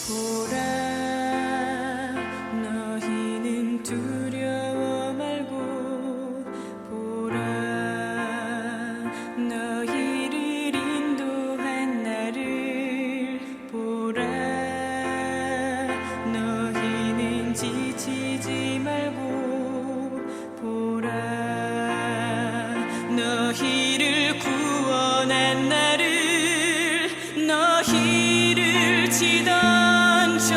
보라, 너희는 두려워 말고 보라, 너희를 인도한 나를 보라, 너희는 지치지 말고 보라, 너희를 구원한 나를, 너희를 치던 저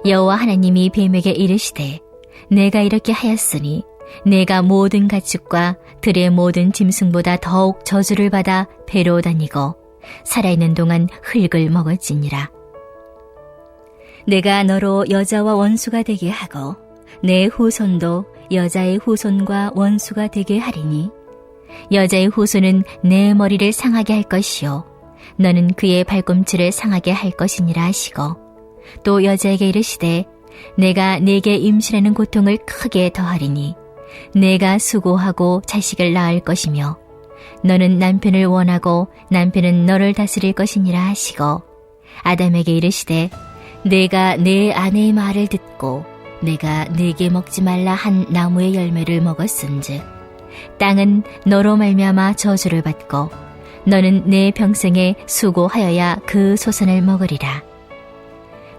여호와 하나님이 뱀에게 이르시되 내가 이렇게 하였으니 내가 모든 가축과 들의 모든 짐승보다 더욱 저주를 받아 배로 다니고 살아있는 동안 흙을 먹을지니라. 내가 너로 여자와 원수가 되게 하고 내 후손도 여자의 후손과 원수가 되게 하리니 여자의 후손은 내 머리를 상하게 할 것이요 너는 그의 발꿈치를 상하게 할 것이니라 하시고 또 여자에게 이르시되 내가 네게 임신하는 고통을 크게 더하리니 내가 수고하고 자식을 낳을 것이며 너는 남편을 원하고 남편은 너를 다스릴 것이니라 하시고 아담에게 이르시되 내가 내 아내의 말을 듣고 내가 네게 먹지 말라 한 나무의 열매를 먹었은즉 땅은 너로 말미암아 저주를 받고 너는 내 평생에 수고하여야 그 소산을 먹으리라.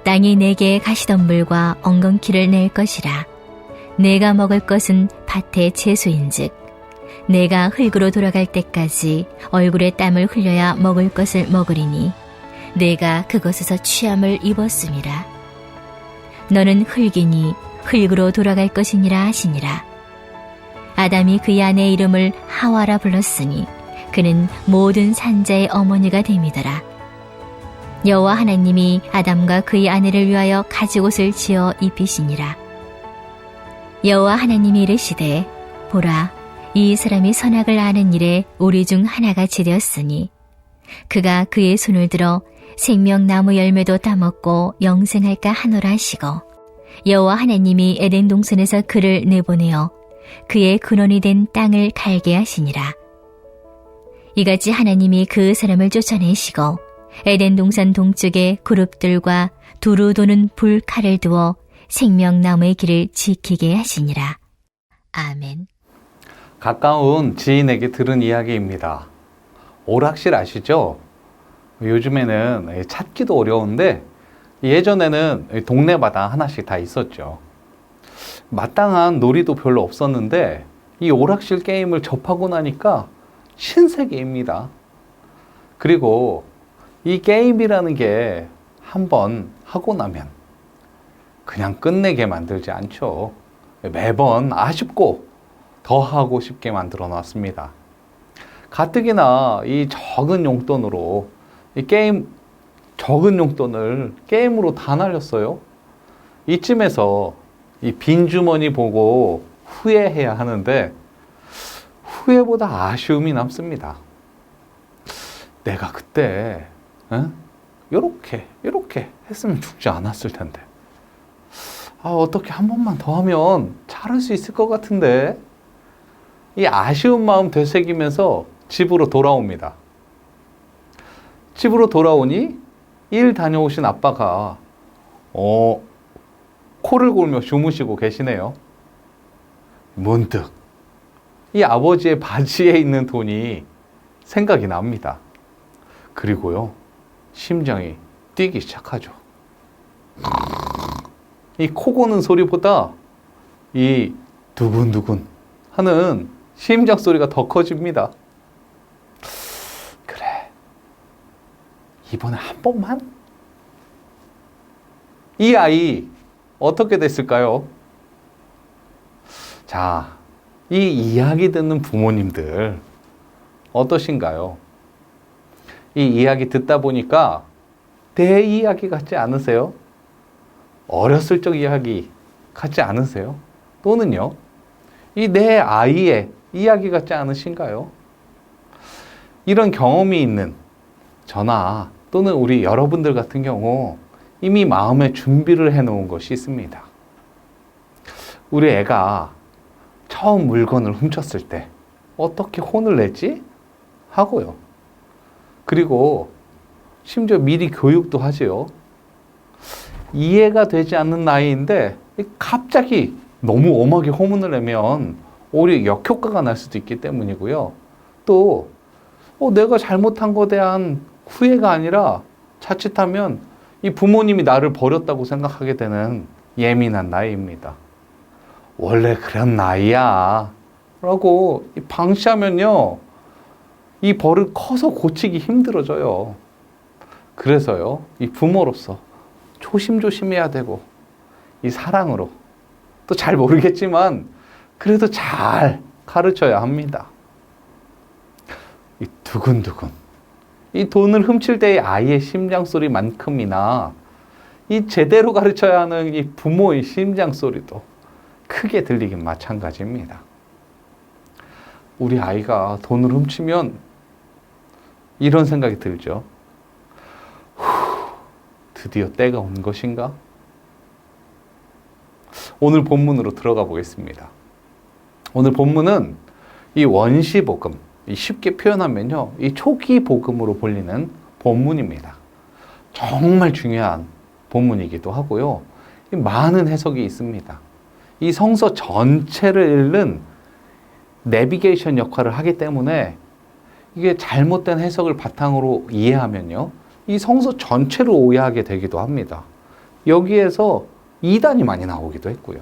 땅이 내게 가시덤불과 엉겅퀴를 낼 것이라. 내가 먹을 것은 밭의 채소인즉 내가 흙으로 돌아갈 때까지 얼굴에 땀을 흘려야 먹을 것을 먹으리니 내가 그것에서 취함을 입었음이라. 너는 흙이니 흙으로 돌아갈 것이니라 하시니라. 아담이 그의 아내의 이름을 하와라 불렀으니 그는 모든 산자의 어머니가 됨이더라. 여호와 하나님이 아담과 그의 아내를 위하여 가죽옷을 지어 입히시니라. 여호와 하나님이 이르시되 보라 이 사람이 선악을 아는 일에 우리 중 하나같이 되었으니 그가 그의 손을 들어 생명나무 열매도 따먹고 영생할까 하노라 하시고 여호와 하나님이 에덴 동산에서 그를 내보내어 그의 근원이 된 땅을 갈게 하시니라. 이같이 하나님이 그 사람을 쫓아내시고 에덴 동산 동쪽에 그룹들과 두루 도는 불칼을 두어 생명나무의 길을 지키게 하시니라. 아멘. 가까운 지인에게 들은 이야기입니다. 오락실 아시죠? 요즘에는 찾기도 어려운데 예전에는 동네마다 하나씩 다 있었죠. 마땅한 놀이도 별로 없었는데 이 오락실 게임을 접하고 나니까 신세계입니다. 그리고 이 게임이라는 게 한번 하고 나면 그냥 끝내게 만들지 않죠. 매번 아쉽고 더 하고 싶게 만들어 놨습니다. 가뜩이나 이 적은 용돈으로 적은 용돈을 게임으로 다 날렸어요. 이쯤에서 이 빈 주머니 보고 후회해야 하는데 후회보다 아쉬움이 남습니다. 내가 그때 이렇게 했으면 죽지 않았을 텐데. 어떻게 한 번만 더 하면 잘할 수 있을 것 같은데. 이 아쉬운 마음 되새기면서 집으로 돌아옵니다. 집으로 돌아오니 일 다녀오신 아빠가 코를 골며 주무시고 계시네요. 문득 이 아버지의 바지에 있는 돈이 생각이 납니다. 그리고요, 심장이 뛰기 시작하죠. 이 코 고는 소리보다 이 두근두근 하는 심장 소리가 더 커집니다. 그래, 이번에 한 번만? 이 아이 어떻게 됐을까요? 자, 이 이야기 듣는 부모님들 어떠신가요? 이 이야기 듣다 보니까 내 이야기 같지 않으세요? 어렸을 적 이야기 같지 않으세요? 또는요, 이 내 아이의 이야기 같지 않으신가요? 이런 경험이 있는 저나 또는 우리 여러분들 같은 경우 이미 마음의 준비를 해놓은 것이 있습니다. 우리 애가 처음 물건을 훔쳤을 때 어떻게 혼을 내지? 하고요. 그리고 심지어 미리 교육도 하지요. 이해가 되지 않는 나이인데 갑자기 너무 엄하게 호문을 내면 오히려 역효과가 날 수도 있기 때문이고요. 또 내가 잘못한 것에 대한 후회가 아니라 자칫하면 이 부모님이 나를 버렸다고 생각하게 되는 예민한 나이입니다. 원래 그런 나이야 라고 방치하면요, 이 버릇 커서 고치기 힘들어져요. 그래서요, 이 부모로서 조심조심해야 되고 이 사랑으로, 또 잘 모르겠지만 그래도 잘 가르쳐야 합니다. 이 두근두근, 이 돈을 훔칠 때의 아이의 심장 소리만큼이나 이 제대로 가르쳐야 하는 이 부모의 심장 소리도 크게 들리긴 마찬가지입니다. 우리 아이가 돈을 훔치면 이런 생각이 들죠. 드디어 때가 온 것인가? 오늘 본문으로 들어가 보겠습니다. 오늘 본문은 이 원시복음, 쉽게 표현하면요, 이 초기 복음으로 불리는 본문입니다. 정말 중요한 본문이기도 하고요. 많은 해석이 있습니다. 이 성서 전체를 읽는 내비게이션 역할을 하기 때문에 이게 잘못된 해석을 바탕으로 이해하면요, 이 성서 전체를 오해하게 되기도 합니다. 여기에서 이단이 많이 나오기도 했고요.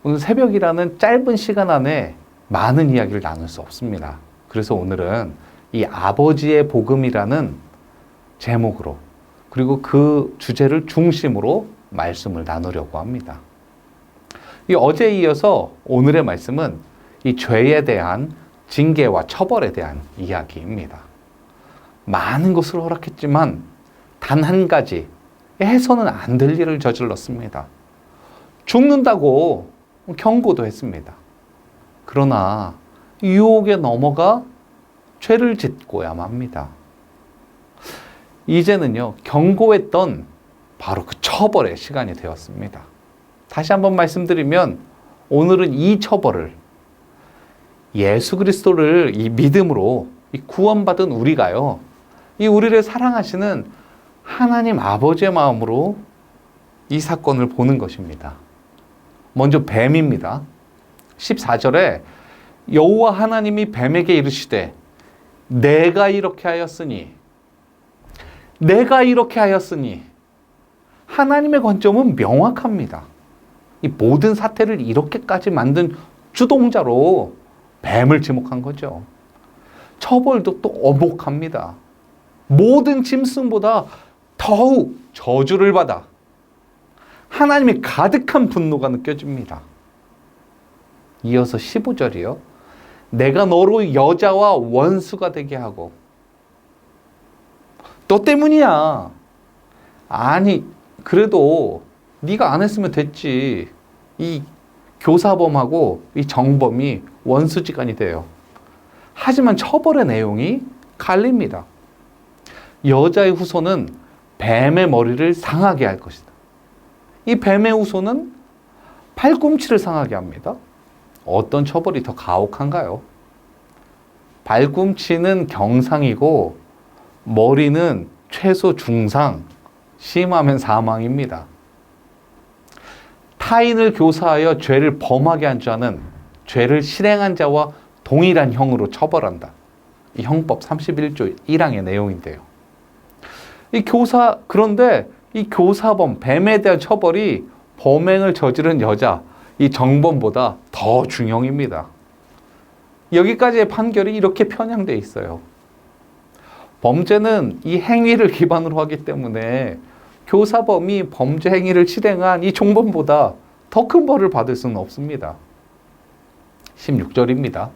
오늘 새벽이라는 짧은 시간 안에 많은 이야기를 나눌 수 없습니다. 그래서 오늘은 이 아버지의 복음이라는 제목으로, 그리고 그 주제를 중심으로 말씀을 나누려고 합니다. 이 어제에 이어서 오늘의 말씀은 이 죄에 대한 징계와 처벌에 대한 이야기입니다. 많은 것을 허락했지만 단 한 가지, 해서는 안 될 일을 저질렀습니다. 죽는다고 경고도 했습니다. 그러나 유혹에 넘어가 죄를 짓고야 맙니다. 이제는요, 경고했던 바로 그 처벌의 시간이 되었습니다. 다시 한번 말씀드리면 오늘은 이 처벌을, 예수 그리스도를 이 믿음으로 이 구원받은 우리가요, 이 우리를 사랑하시는 하나님 아버지의 마음으로 이 사건을 보는 것입니다. 먼저 뱀입니다. 14절에 여호와 하나님이 뱀에게 이르시되 내가 이렇게 하였으니, 내가 이렇게 하였으니, 하나님의 관점은 명확합니다. 이 모든 사태를 이렇게까지 만든 주동자로 뱀을 지목한 거죠. 처벌도 또 엄혹합니다. 모든 짐승보다 더욱 저주를 받아 하나님의 가득한 분노가 느껴집니다. 이어서 15절이요. 내가 너로 여자와 원수가 되게 하고. 너 때문이야. 아니, 그래도 네가 안 했으면 됐지. 이 교사범하고 이 정범이 원수지간이 돼요. 하지만 처벌의 내용이 갈립니다. 여자의 후손은 뱀의 머리를 상하게 할 것이다. 이 뱀의 후손은 발꿈치를 상하게 합니다. 어떤 처벌이 더 가혹한가요? 발꿈치는 경상이고 머리는 최소 중상, 심하면 사망입니다. 타인을 교사하여 죄를 범하게 한 자는 죄를 실행한 자와 동일한 형으로 처벌한다. 이 형법 31조 1항의 내용인데요. 그런데 이 교사범, 뱀에 대한 처벌이 범행을 저지른 여자, 이 정범보다 더 중형입니다. 여기까지의 판결이 이렇게 편향되어 있어요. 범죄는 이 행위를 기반으로 하기 때문에 교사범이 범죄 행위를 실행한 이 종범보다 더 큰 벌을 받을 수는 없습니다. 16절입니다.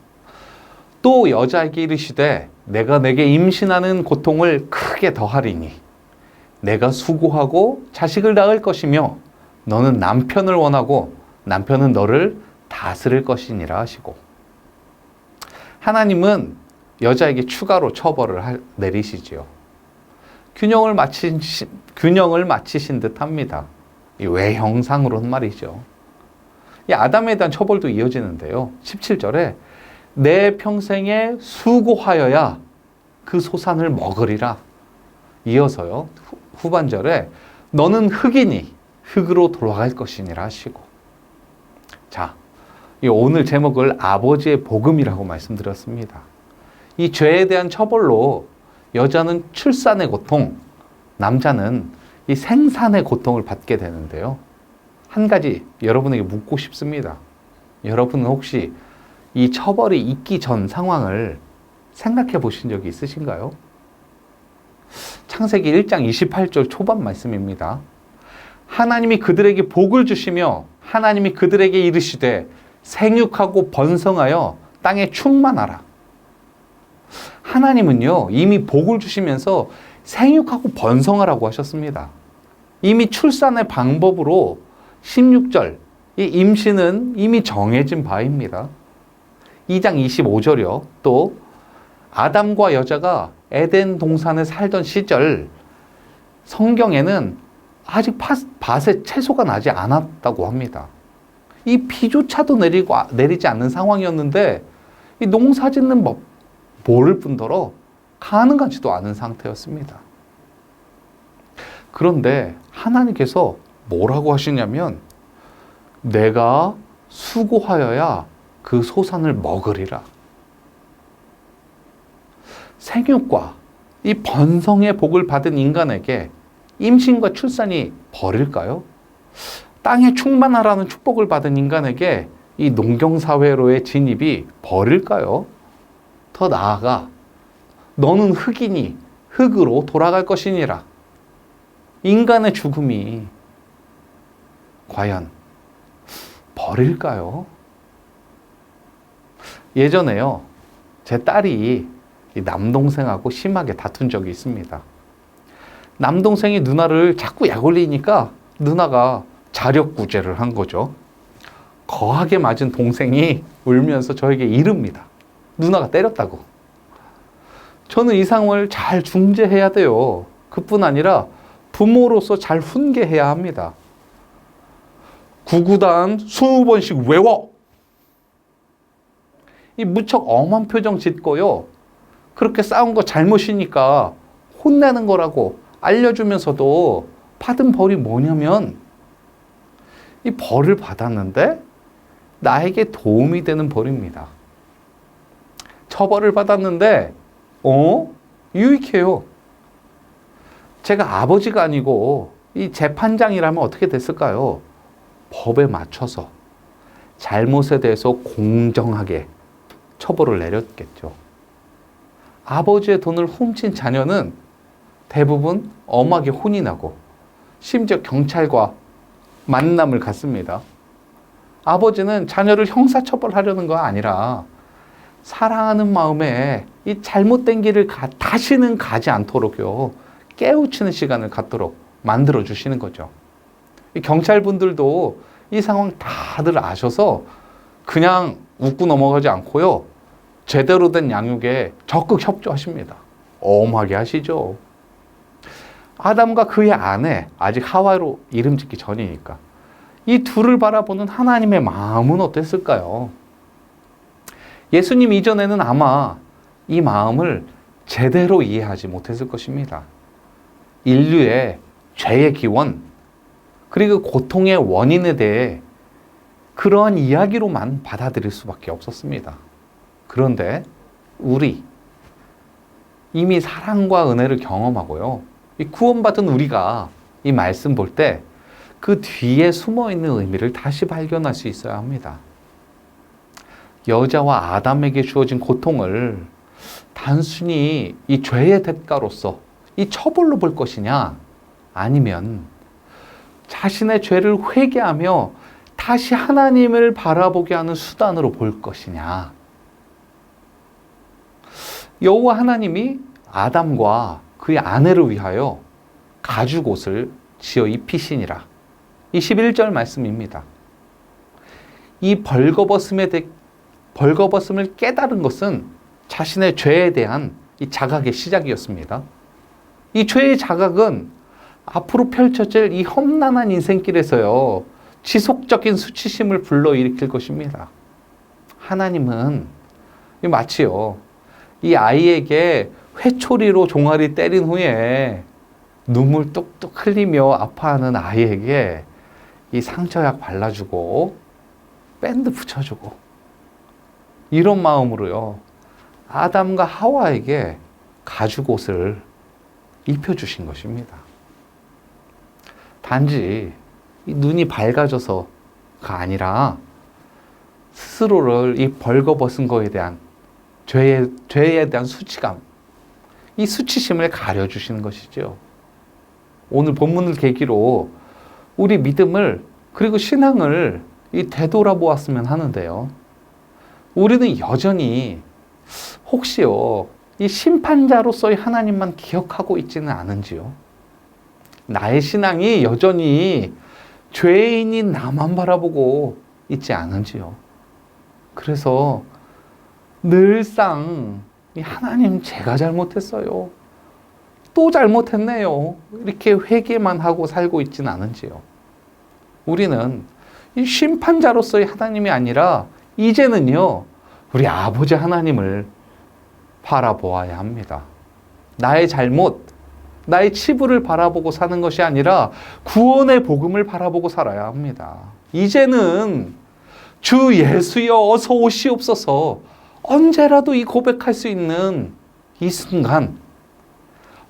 또 여자에게 이르시되 내가 내게 임신하는 고통을 크게 더하리니 내가 수고하고 자식을 낳을 것이며 너는 남편을 원하고 남편은 너를 다스릴 것이니라 하시고, 하나님은 여자에게 추가로 처벌을 내리시지요. 균형을 맞추신 듯 합니다. 이 외형상으로는 말이죠. 이 아담에 대한 처벌도 이어지는데요. 17절에 내 평생에 수고하여야 그 소산을 먹으리라. 이어서요, 후반절에 너는 흙이니 흙으로 돌아갈 것이니라 하시고. 자, 오늘 제목을 아버지의 복음이라고 말씀드렸습니다. 이 죄에 대한 처벌로 여자는 출산의 고통, 남자는 이 생산의 고통을 받게 되는데요. 한 가지 여러분에게 묻고 싶습니다. 여러분은 혹시 이 처벌이 있기 전 상황을 생각해 보신 적이 있으신가요? 창세기 1장 28절 초반 말씀입니다. 하나님이 그들에게 복을 주시며 하나님이 그들에게 이르시되 생육하고 번성하여 땅에 충만하라. 하나님은요, 이미 복을 주시면서 생육하고 번성하라고 하셨습니다. 이미 출산의 방법으로 16절, 이 임신은 이미 정해진 바입니다. 2장 25절이요. 또 아담과 여자가 에덴 동산에 살던 시절 성경에는 아직 밭에 채소가 나지 않았다고 합니다. 이 비조차도 내리지 않는 상황이었는데 이 농사 짓는 법 모를 뿐더러 가능하지도 않은 상태였습니다. 그런데 하나님께서 뭐라고 하시냐면 내가 수고하여야 그 소산을 먹으리라. 생육과 이 번성의 복을 받은 인간에게 임신과 출산이 벌일까요? 땅에 충만하라는 축복을 받은 인간에게 이 농경사회로의 진입이 벌일까요? 더 나아가 너는 흙이니 흙으로 돌아갈 것이니라. 인간의 죽음이 과연 벌일까요? 예전에요, 제 딸이 남동생하고 심하게 다툰 적이 있습니다. 남동생이 누나를 자꾸 약 올리니까 누나가 자력구제를 한 거죠. 거하게 맞은 동생이 울면서 저에게 이릅니다. 누나가 때렸다고. 저는 이 상황을 잘 중재해야 돼요. 그뿐 아니라 부모로서 잘 훈계해야 합니다. 구구단 20번씩 외워! 이 무척 엄한 표정 짓고요. 그렇게 싸운 거 잘못이니까 혼내는 거라고 알려주면서도 받은 벌이 뭐냐면 이 벌을 받았는데 나에게 도움이 되는 벌입니다. 처벌을 받았는데 유익해요. 제가 아버지가 아니고 이 재판장이라면 어떻게 됐을까요? 법에 맞춰서 잘못에 대해서 공정하게 처벌을 내렸겠죠. 아버지의 돈을 훔친 자녀는 대부분 엄하게 혼이 나고 심지어 경찰과 만남을 갖습니다. 아버지는 자녀를 형사처벌하려는 거 아니라 사랑하는 마음에 이 잘못된 길을 다시는 가지 않도록요, 깨우치는 시간을 갖도록 만들어 주시는 거죠. 이 경찰분들도 이 상황 다들 아셔서 그냥 웃고 넘어가지 않고요, 제대로 된 양육에 적극 협조하십니다. 엄하게 하시죠. 아담과 그의 아내, 아직 하와로 이름 짓기 전이니까 이 둘을 바라보는 하나님의 마음은 어땠을까요? 예수님 이전에는 아마 이 마음을 제대로 이해하지 못했을 것입니다. 인류의 죄의 기원, 그리고 고통의 원인에 대해 그러한 이야기로만 받아들일 수밖에 없었습니다. 그런데 우리, 이미 사랑과 은혜를 경험하고요, 이 구원받은 우리가 이 말씀 볼 때 그 뒤에 숨어있는 의미를 다시 발견할 수 있어야 합니다. 여자와 아담에게 주어진 고통을 단순히 이 죄의 대가로서 이 처벌로 볼 것이냐, 아니면 자신의 죄를 회개하며 다시 하나님을 바라보게 하는 수단으로 볼 것이냐. 여호와 하나님이 아담과 그의 아내를 위하여 가죽옷을 지어 입히시니라. 이 11절 말씀입니다. 이 벌거벗음을 깨달은 것은 자신의 죄에 대한 이 자각의 시작이었습니다. 이 죄의 자각은 앞으로 펼쳐질 이 험난한 인생길에서요, 지속적인 수치심을 불러일으킬 것입니다. 하나님은 마치요, 이 아이에게 회초리로 종아리 때린 후에 눈물 뚝뚝 흘리며 아파하는 아이에게 이 상처약 발라주고 밴드 붙여주고 이런 마음으로요, 아담과 하와에게 가죽옷을 입혀주신 것입니다. 단지 이 눈이 밝아져서가 아니라 스스로를 이 벌거벗은 거에 대한 죄에 대한 수치감, 이 수치심을 가려주시는 것이죠. 오늘 본문을 계기로 우리 믿음을 그리고 신앙을 되돌아보았으면 하는데요. 우리는 여전히 혹시요 이 심판자로서의 하나님만 기억하고 있지는 않은지요? 나의 신앙이 여전히 죄인인 나만 바라보고 있지 않은지요? 그래서 늘상 하나님 제가 잘못했어요. 또 잘못했네요. 이렇게 회개만 하고 살고 있지는 않은지요? 우리는 이 심판자로서의 하나님이 아니라 이제는요 우리 아버지 하나님을 바라보아야 합니다. 나의 잘못, 나의 치부를 바라보고 사는 것이 아니라 구원의 복음을 바라보고 살아야 합니다. 이제는 주 예수여 어서 오시옵소서 언제라도 이 고백할 수 있는 이 순간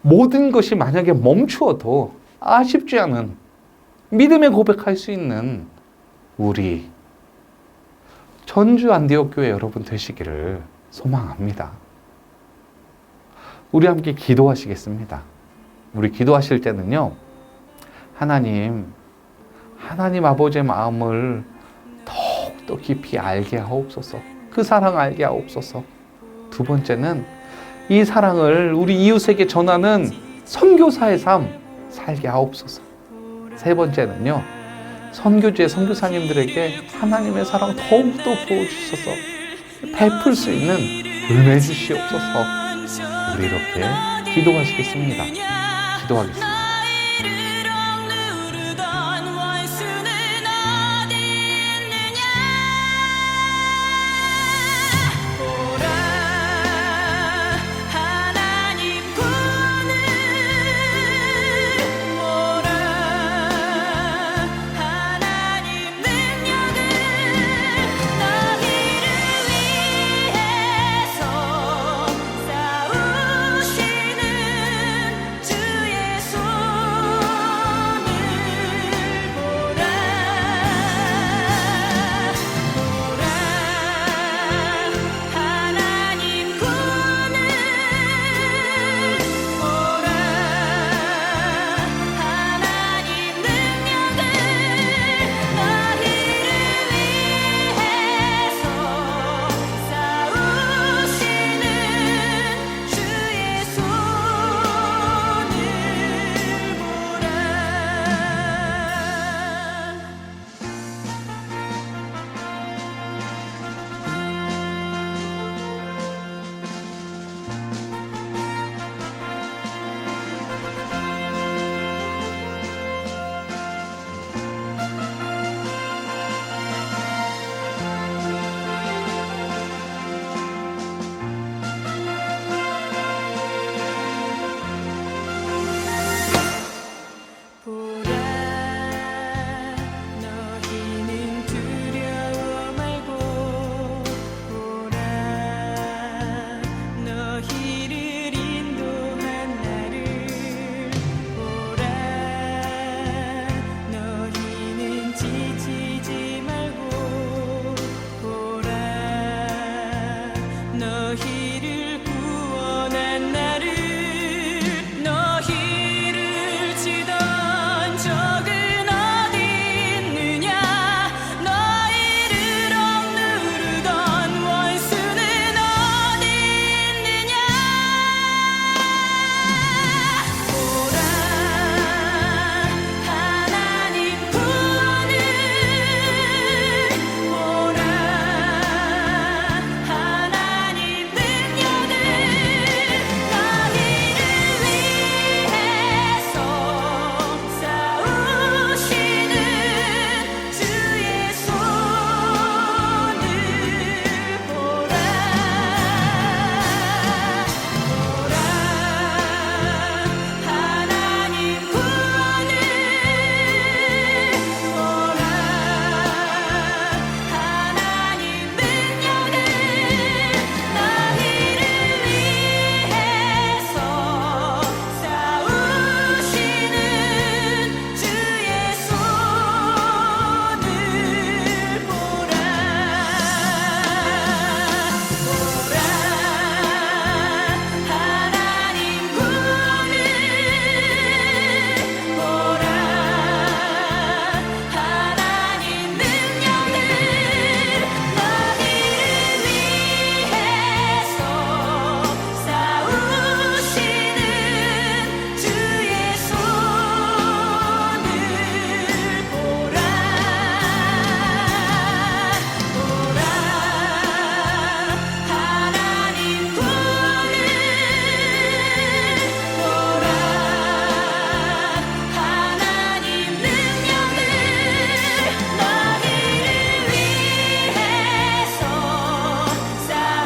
모든 것이 만약에 멈추어도 아쉽지 않은 믿음의 고백할 수 있는 우리 전주 안디옥 교회 여러분 되시기를 소망합니다. 우리 함께 기도하시겠습니다. 우리 기도하실 때는요, 하나님 아버지의 마음을 더욱더 깊이 알게 하옵소서. 그 사랑 알게 하옵소서. 두 번째는 이 사랑을 우리 이웃에게 전하는 선교사의 삶 살게 하옵소서. 세 번째는요, 선교지의 선교사님들에게 하나님의 사랑 더욱더 부어주셔서 베풀 수 있는 은혜 주시옵소서. 우리 이렇게 기도하시겠습니다. 기도하겠습니다.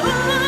우